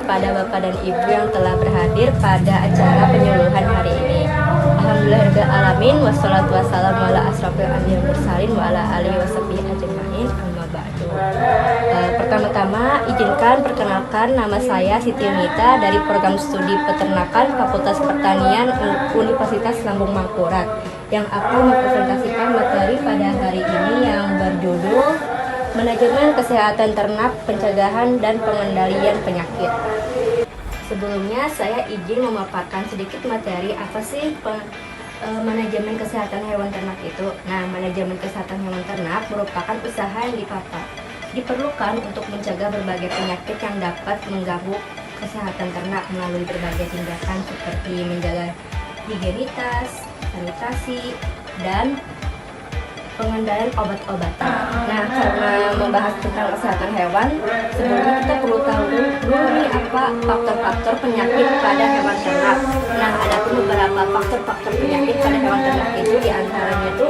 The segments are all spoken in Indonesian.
kepada Bapak dan Ibu yang telah berhadir pada acara penyuluhan hari ini. Alhamdulillahirrahmanirrahim. Wassalatu wassalamu ala asrofil anbiya'i wal mursalin wa ala alihi washabihi ajmain. Amma ba'du. Pertama-tama izinkan perkenalkan, nama saya Siti Unita dari program studi peternakan Fakultas Pertanian Universitas Lambung Mangkurat yang akan mempresentasikan materi pada hari ini yang berjudul Manajemen Kesehatan Ternak, Pencegahan dan Pengendalian Penyakit. Sebelumnya saya izin memaparkan sedikit materi apa sih manajemen kesehatan hewan ternak itu. Nah, manajemen kesehatan hewan ternak merupakan usaha yang diperlukan untuk mencegah berbagai penyakit yang dapat mengganggu kesehatan ternak melalui berbagai tindakan seperti menjaga higienitas, sanitasi, dan pengendalian obat-obatan. Nah, karena membahas tentang kesehatan hewan, sebelumnya kita perlu tahu dulu nih apa faktor-faktor penyakit pada hewan ternak. Nah, ada beberapa faktor-faktor penyakit pada hewan ternak itu, diantaranya itu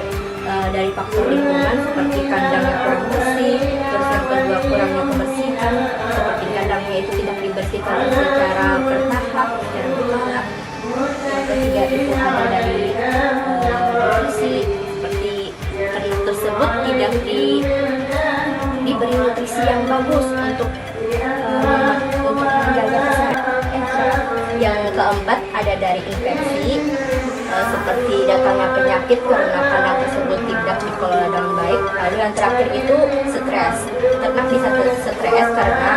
dari faktor lingkungan seperti kandangnya kurang bersih, terus yang kedua kurangnya kebersihan, seperti kandangnya itu tidak dibersihkan secara bertahap, secara bertahap. Yang ketiga itu ada dari nutrisi, tersebut tidak diberi nutrisi yang bagus untuk menjaga kesehatan. Yang keempat ada dari infeksi, seperti datangnya penyakit karena kandang tersebut tidak dikelola dengan baik. Lalu yang terakhir itu stres. Ternak bisa stres karena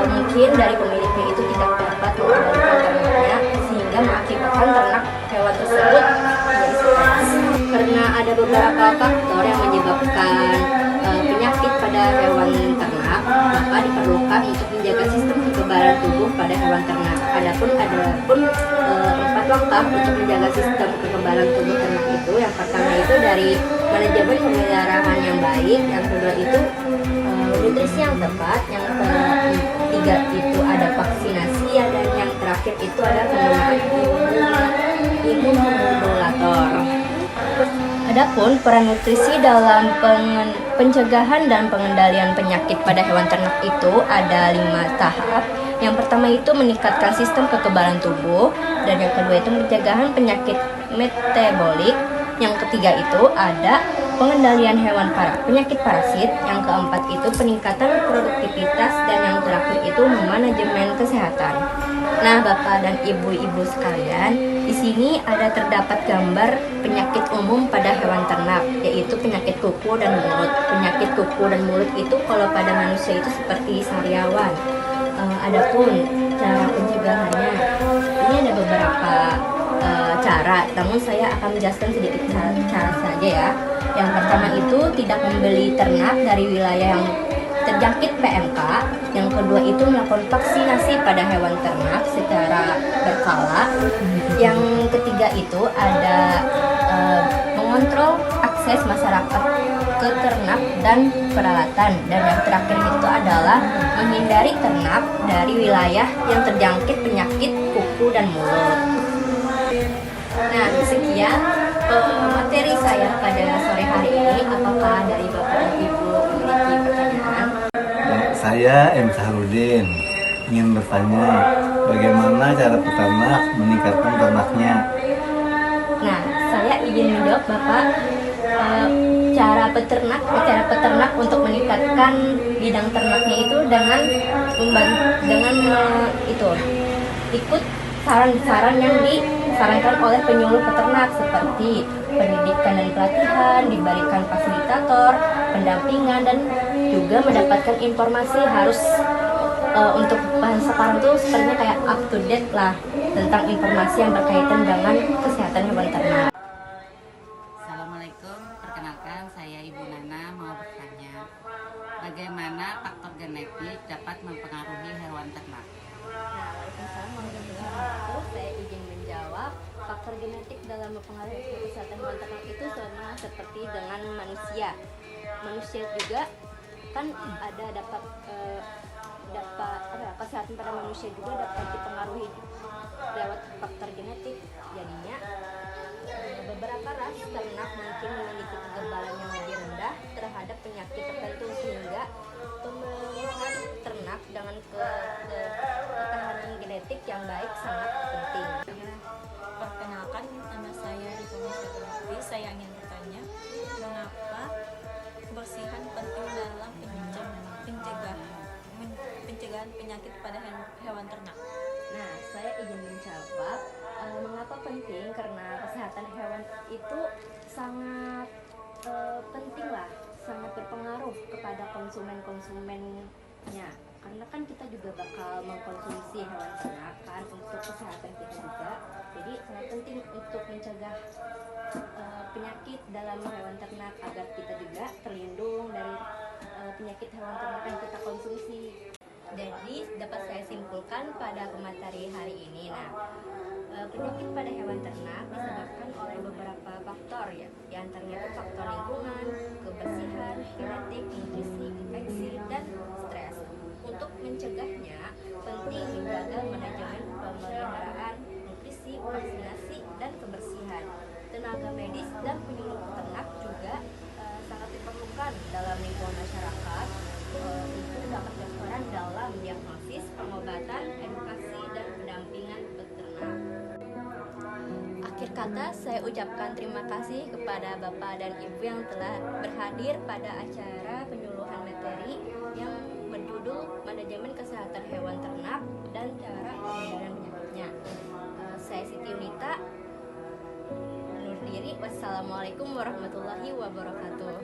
mungkin dari pemiliknya itu tidak dapat mengendalikan ternaknya sehingga mengakibatkan ternak hewan tersebut menjadi stres. Karena ada beberapa faktor yang menyebabkan penyakit pada hewan ternak, maka diperlukan untuk menjaga sistem kekebalan tubuh pada hewan ternak. Adapun ada 4 langkah untuk menjaga sistem kekebalan tubuh ternak itu. Yang pertama itu dari manajemen pemeliharaan yang baik, yang kedua itu nutrisi yang tepat, yang ketiga itu ada vaksinasi, dan yang terakhir itu ada penggunaan imunomodulator. Adapun peran nutrisi dalam pencegahan dan pengendalian penyakit pada hewan ternak itu ada 5 tahap. Yang pertama itu meningkatkan sistem kekebalan tubuh, dan yang kedua itu pencegahan penyakit metabolik. Yang ketiga itu ada pengendalian hewan penyakit parasit. Yang keempat itu peningkatan produktivitas, dan yang terakhir itu manajemen kesehatan. Nah, Bapak dan Ibu-ibu sekalian, di sini terdapat gambar penyakit umum pada hewan ternak, yaitu penyakit kuku dan mulut. Penyakit kuku dan mulut itu kalau pada manusia itu seperti sariawan. Adapun cara pencegahannya, ini ada beberapa cara, namun saya akan menjelaskan sedikit cara saja ya. Yang pertama itu tidak membeli ternak dari wilayah yang terjangkit PMK. Yang kedua itu melakukan vaksinasi pada hewan ternak secara berkala. Yang ketiga itu ada mengontrol akses masyarakat ke ternak dan peralatan. Dan yang terakhir itu adalah menghindari ternak dari wilayah yang terjangkit penyakit kuku dan mulut. Nah, sekian materi saya pada sore hari ini. Apakah dari Bapak dan Ibu memiliki pertanyaan? Saya M. Saharudin ingin bertanya, bagaimana cara peternak meningkatkan ternaknya? Nah, saya ingin menjawab Bapak. Cara peternak untuk meningkatkan bidang ternaknya itu dengan ikut saran-saran yang disarankan oleh penyuluh peternak seperti pendidikan dan pelatihan, diberikan fasilitator, pendampingan, dan juga mendapatkan informasi harus untuk bahan sekarang tuh sepertinya kayak up to date lah tentang informasi yang berkaitan dengan kesehatan hewan ternak. Assalamualaikum, perkenalkan saya Ibu Nana mau bertanya, bagaimana faktor genetik dapat mempengaruhi hewan ternak? Nah, Waalaikumsalam warahmatullahi wabarakatuh. Saya izin menjawab. Faktor genetik dalam mempengaruhi kesehatan hewan ternak itu sama seperti dengan manusia. Manusia juga kan kesehatan pada manusia juga dapat dipengaruhi lewat faktor genetik. Jadinya beberapa ras ternak mungkin memiliki kekebalan yang lebih rendah terhadap penyakit tertentu, sehingga pemeliharaan ternak dengan ketahanan yang baik sangat penting. Perkenalkan, nama saya Rifana Syarifati. Saya ingin bertanya, mengapa kebersihan penting dalam pencegahan penyakit pada hewan ternak? Nah, saya ingin menjawab mengapa penting, karena kesehatan hewan itu sangat penting lah, sangat berpengaruh kepada konsumennya. Karena kan kita juga bakal mengkonsumsi hewan ternak kan untuk kesehatan kita juga. Jadi sangat penting untuk mencegah penyakit dalam hewan ternak agar kita juga terlindung dari penyakit hewan ternak yang kita konsumsi. Jadi dapat saya simpulkan pada pemateri hari ini. Nah, penyakit pada hewan ternak disebabkan oleh beberapa faktor ya. Di antaranya itu faktor lingkungan, kebersihan, genetik, nutrisi, infeksi, dan stres. Untuk mencegahnya, penting menjaga manajemen pemeliharaan, nutrisi, vaksinasi, dan kebersihan. Tenaga medis dan penyuluh peternak juga sangat diperlukan dalam lingkungan masyarakat. Itu dapat berperan dalam diagnosis, pengobatan, edukasi, dan pendampingan peternak. Akhir kata, saya ucapkan terima kasih kepada Bapak dan Ibu yang telah berhadir pada acara penyuluhan materi yang berjudul Manajemen Kesehatan Hewan Ternak dan Cara Pengendalian Penyakitnya. Saya Siti Unita undur diri. Wassalamualaikum warahmatullahi wabarakatuh.